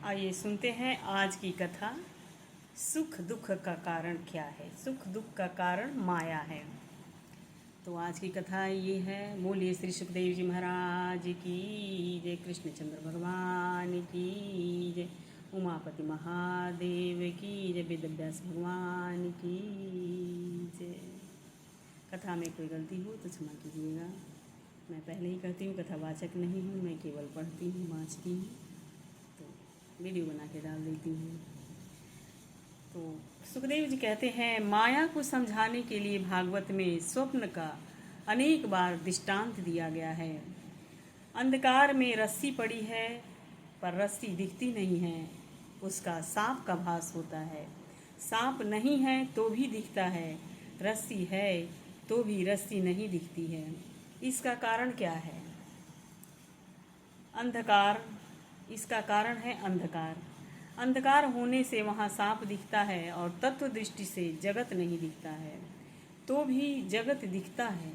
आइए सुनते हैं आज की कथा। सुख दुख का कारण क्या है? सुख दुख का कारण माया है। तो आज की कथा ये है। बोलिए श्री सुखदेव जी महाराज की जय, कृष्णचंद्र भगवान की जय, उमापति महादेव की जय, वेदव्यास भगवान की जय। कथा में कोई गलती हो तो क्षमा कीजिएगा। मैं पहले ही कहती हूँ, कथावाचक नहीं हूँ, मैं केवल पढ़ती हूँ, वाँचती हूँ, तो वीडियो बना के डाल देती हूँ। तो सुखदेव जी कहते हैं, माया को समझाने के लिए भागवत में स्वप्न का अनेक बार दृष्टांत दिया गया है। अंधकार में रस्सी पड़ी है पर रस्सी दिखती नहीं है, उसका सांप का भास होता है। सांप नहीं है तो भी दिखता है, रस्सी है तो भी रस्सी नहीं दिखती है। इसका कारण क्या है? अंधकार। इसका कारण है अंधकार। अंधकार होने से वहाँ सांप दिखता है और तत्व दृष्टि से जगत नहीं दिखता है, तो भी जगत दिखता है।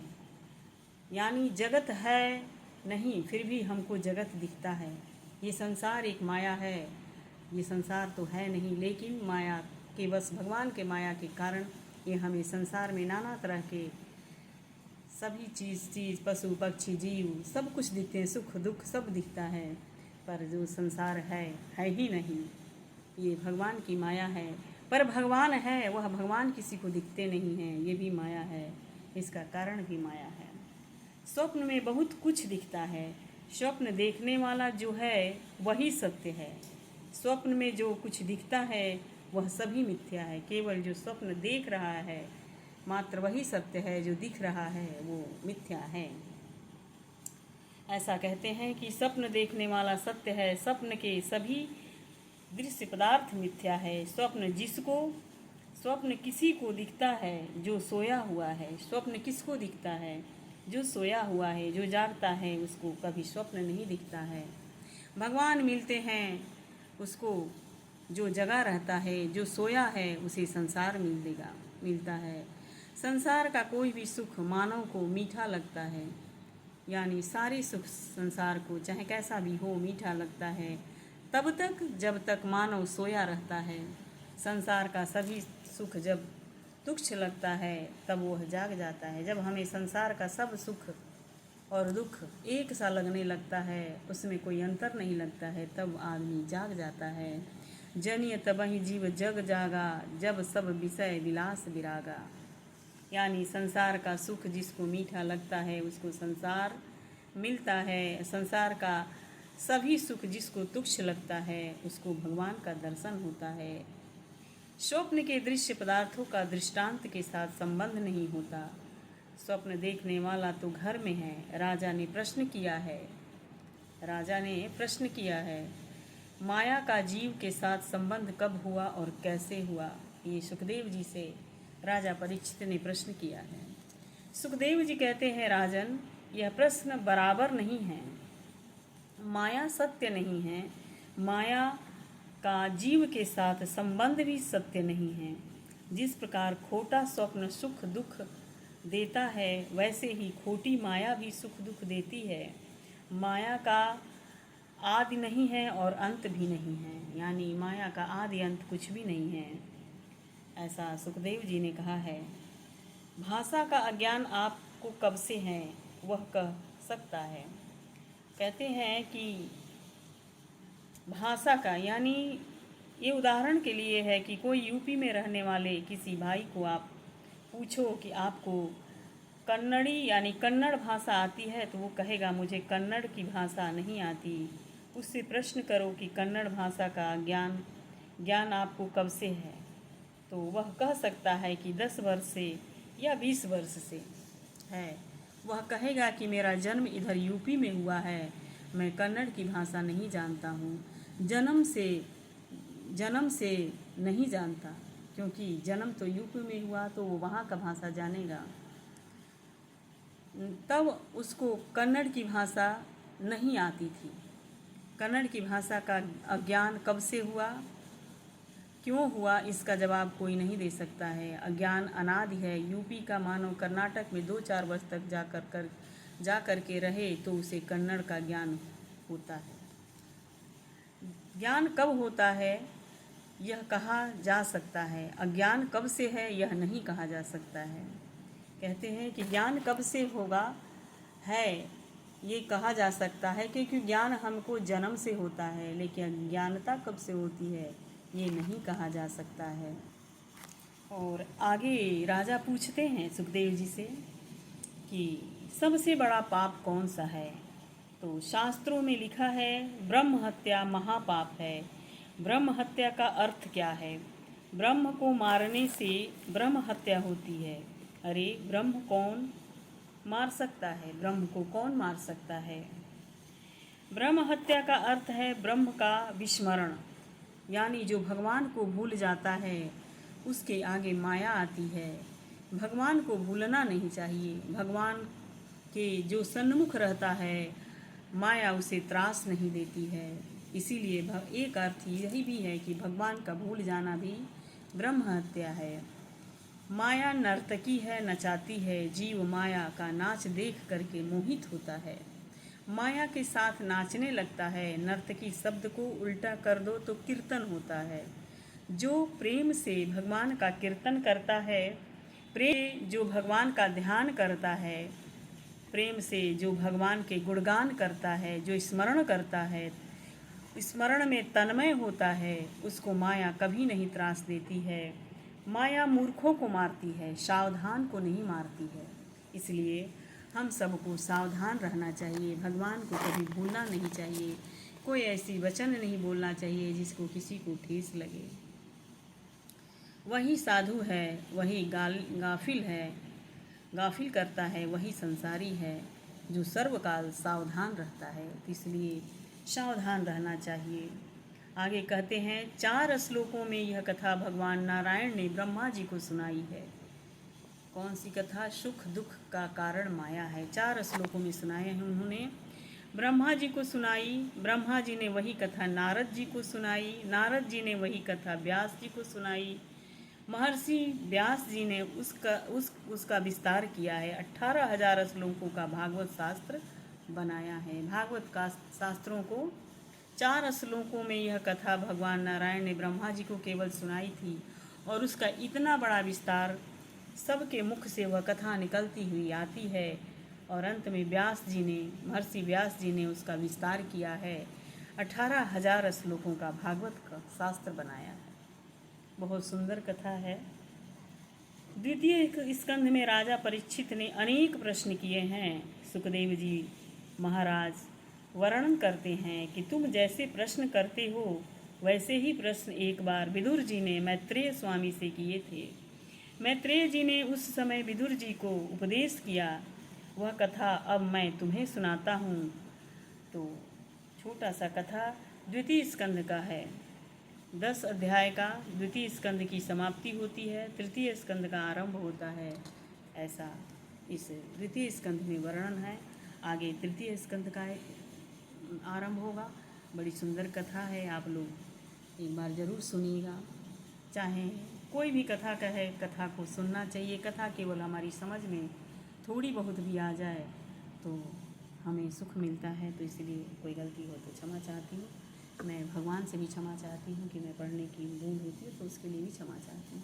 यानी जगत है नहीं, फिर भी हमको जगत दिखता है। ये संसार एक माया है। ये संसार तो है नहीं, लेकिन माया के बस, भगवान के माया के कारण ये हमें संसार में नाना तरह के सभी चीज़ पशु पक्षी जीव सब कुछ दिखते हैं, सुख दुख सब दिखता है। पर जो संसार है ही नहीं। ये भगवान की माया है। पर भगवान है, वह भगवान किसी को दिखते नहीं हैं, ये भी माया है। इसका कारण भी माया है। स्वप्न में बहुत कुछ दिखता है। स्वप्न देखने वाला जो है वही सत्य है। स्वप्न में जो कुछ दिखता है वह सभी मिथ्या है। केवल जो स्वप्न देख रहा है मात्र वही सत्य है, जो दिख रहा है वो मिथ्या है। ऐसा कहते हैं कि स्वप्न देखने वाला सत्य है, स्वप्न के सभी दृश्य पदार्थ मिथ्या है। स्वप्न किसी को दिखता है जो सोया हुआ है। स्वप्न किसको दिखता है? जो सोया हुआ है, जो जागता है, उसको कभी स्वप्न नहीं दिखता है। भगवान मिलते हैं उसको जो जगा रहता है, जो सोया है उसे संसार मिलता है। संसार का कोई भी सुख मानव को मीठा लगता है। यानी सारे सुख संसार को चाहे कैसा भी हो मीठा लगता है तब तक जब तक मानव सोया रहता है। संसार का सभी सुख जब तुच्छ लगता है तब वह जाग जाता है। जब हमें संसार का सब सुख और दुख एक सा लगने लगता है, उसमें कोई अंतर नहीं लगता है, तब आदमी जाग जाता है। जनिय तबहि जीव जग जागा, जब सब विषय विलास विरागा। यानी संसार का सुख जिसको मीठा लगता है उसको संसार मिलता है। संसार का सभी सुख जिसको तुच्छ लगता है उसको भगवान का दर्शन होता है। स्वप्न के दृश्य पदार्थों का दृष्टांत के साथ संबंध नहीं होता। स्वप्न देखने वाला तो घर में है। राजा ने प्रश्न किया है, माया का जीव के साथ संबंध कब हुआ और कैसे हुआ? ये सुखदेव जी से राजा परीक्षित ने प्रश्न किया है। सुखदेव जी कहते हैं, राजन, यह प्रश्न बराबर नहीं है। माया सत्य नहीं है। माया का जीव के साथ संबंध भी सत्य नहीं है। जिस प्रकार खोटा स्वप्न सुख दुख देता है, वैसे ही खोटी माया भी सुख दुख देती है। माया का आदि नहीं है और अंत भी नहीं है। यानी माया का आदि अंत कुछ भी नहीं है, ऐसा सुखदेव जी ने कहा है। भाषा का अज्ञान आपको कब से है, वह कह सकता है। कहते हैं कि भाषा का, यानी ये उदाहरण के लिए है कि कोई यूपी में रहने वाले किसी भाई को आप पूछो कि आपको कन्नड़ी यानी कन्नड़ भाषा आती है, तो वो कहेगा मुझे कन्नड़ की भाषा नहीं आती। उससे प्रश्न करो कि कन्नड़ भाषा का ज्ञान आपको कब से है, तो वह कह सकता है कि 10 वर्ष से या 20 वर्ष से है। वह कहेगा कि मेरा जन्म इधर यूपी में हुआ है, मैं कन्नड़ की भाषा नहीं जानता हूँ। जन्म से नहीं जानता, क्योंकि जन्म तो यूपी में हुआ तो वो वहाँ का भाषा जानेगा। तब उसको कन्नड़ की भाषा नहीं आती थी। कन्नड़ की भाषा का अज्ञान कब से हुआ, क्यों हुआ, इसका जवाब कोई नहीं दे सकता है। अज्ञान अनादि है। यूपी का मानव कर्नाटक में 2-4 वर्ष तक जा कर के रहे तो उसे कन्नड़ का ज्ञान होता है। ज्ञान कब होता है यह कहा जा सकता है, अज्ञान कब से है यह नहीं कहा जा सकता है। कहते हैं कि ज्ञान कब से होगा है ये कहा जा सकता है, क्योंकि ज्ञान हमको जन्म से होता है, लेकिन अज्ञानता कब से होती है ये नहीं कहा जा सकता है। और आगे राजा पूछते हैं सुखदेव जी से कि सबसे बड़ा पाप कौन सा है। तो शास्त्रों में लिखा है ब्रह्म हत्या महापाप है। ब्रह्म हत्या का अर्थ क्या है? ब्रह्म को मारने से ब्रह्म हत्या होती है। अरे ब्रह्म कौन मार सकता है? ब्रह्म को कौन मार सकता है? ब्रह्म हत्या का अर्थ है ब्रह्म का विस्मरण, यानी जो भगवान को भूल जाता है उसके आगे माया आती है। भगवान को भूलना नहीं चाहिए। भगवान के जो सन्मुख रहता है माया उसे त्रास नहीं देती है। इसीलिए एक अर्थ यही भी है कि भगवान का भूल जाना भी ब्रह्म हत्या है। माया नर्तकी है, नचाती है। जीव माया का नाच देख करके मोहित होता है, माया के साथ नाचने लगता है। नर्तकी शब्द को उल्टा कर दो तो कीर्तन होता है। जो प्रेम से भगवान का कीर्तन करता है, प्रेम जो भगवान का ध्यान करता है, प्रेम से जो भगवान के गुणगान करता है, जो स्मरण करता है, स्मरण में तन्मय होता है, उसको माया कभी नहीं त्रास देती है। माया मूर्खों को मारती है, सावधान को नहीं मारती है। इसलिए हम सबको सावधान रहना चाहिए, भगवान को कभी भूलना नहीं चाहिए। कोई ऐसी वचन नहीं बोलना चाहिए जिसको किसी को ठेस लगे। वही साधु है, वही गाफिल है, गाफिल करता है, वही संसारी है जो सर्वकाल सावधान रहता है। तो इसलिए सावधान रहना चाहिए। आगे कहते हैं 4 श्लोकों में यह कथा भगवान नारायण ने ब्रह्मा जी को सुनाई है। कौन सी कथा? सुख दुख का कारण माया है। 4 श्लोकों में सुनाए हैं उन्होंने। ब्रह्मा जी को सुनाई, ब्रह्मा जी ने वही कथा नारद जी को सुनाई, नारद जी ने वही कथा व्यास जी को सुनाई, महर्षि व्यास जी ने उसका विस्तार किया है। 18,000 श्लोकों का भागवत शास्त्र बनाया है। भागवत का शास्त्रों को 4 श्लोकों में यह कथा भगवान नारायण ने ब्रह्मा जी को केवल सुनाई थी, और उसका इतना बड़ा विस्तार, सबके मुख से वह कथा निकलती हुई आती है, और अंत में महर्षि व्यास जी ने उसका विस्तार किया है। 18,000 श्लोकों का भागवत का शास्त्र बनाया है। बहुत सुंदर कथा है। द्वितीय स्कंध में राजा परीक्षित ने अनेक प्रश्न किए हैं। सुखदेव जी महाराज वर्णन करते हैं कि तुम जैसे प्रश्न करते हो वैसे ही प्रश्न एक बार विदुर जी ने मैत्रेय स्वामी से किए थे। मैत्रेय जी ने उस समय विदुर जी को उपदेश किया। वह कथा अब मैं तुम्हें सुनाता हूँ। तो छोटा सा कथा द्वितीय स्कंध का है। 10 अध्याय का द्वितीय स्कंद की समाप्ति होती है, तृतीय स्कंद का आरंभ होता है। ऐसा इस द्वितीय स्कंद में वर्णन है। आगे तृतीय स्कंद का आरंभ होगा। बड़ी सुंदर कथा है, आप लोग एक बार ज़रूर सुनिएगा। चाहे कोई भी कथा कहे, कथा को सुनना चाहिए। कथा केवल हमारी समझ में थोड़ी बहुत भी आ जाए तो हमें सुख मिलता है। तो इसलिए कोई गलती हो तो क्षमा चाहती हूँ। मैं भगवान से भी क्षमा चाहती हूँ कि मैं पढ़ने की भूल होती है, तो उसके लिए भी क्षमा चाहती हूँ।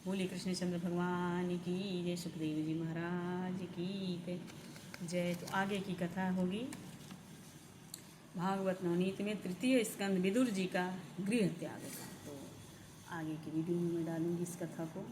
बोलिए कृष्णचंद्र भगवान की जय, सुखदेव जी महाराज की जय। तो आगे की कथा होगी भागवत नवनीत में तृतीय स्कंद विदुर जी का गृह त्याग का। तो आगे की वीडियो में मैं डालूँगी इस कथा को।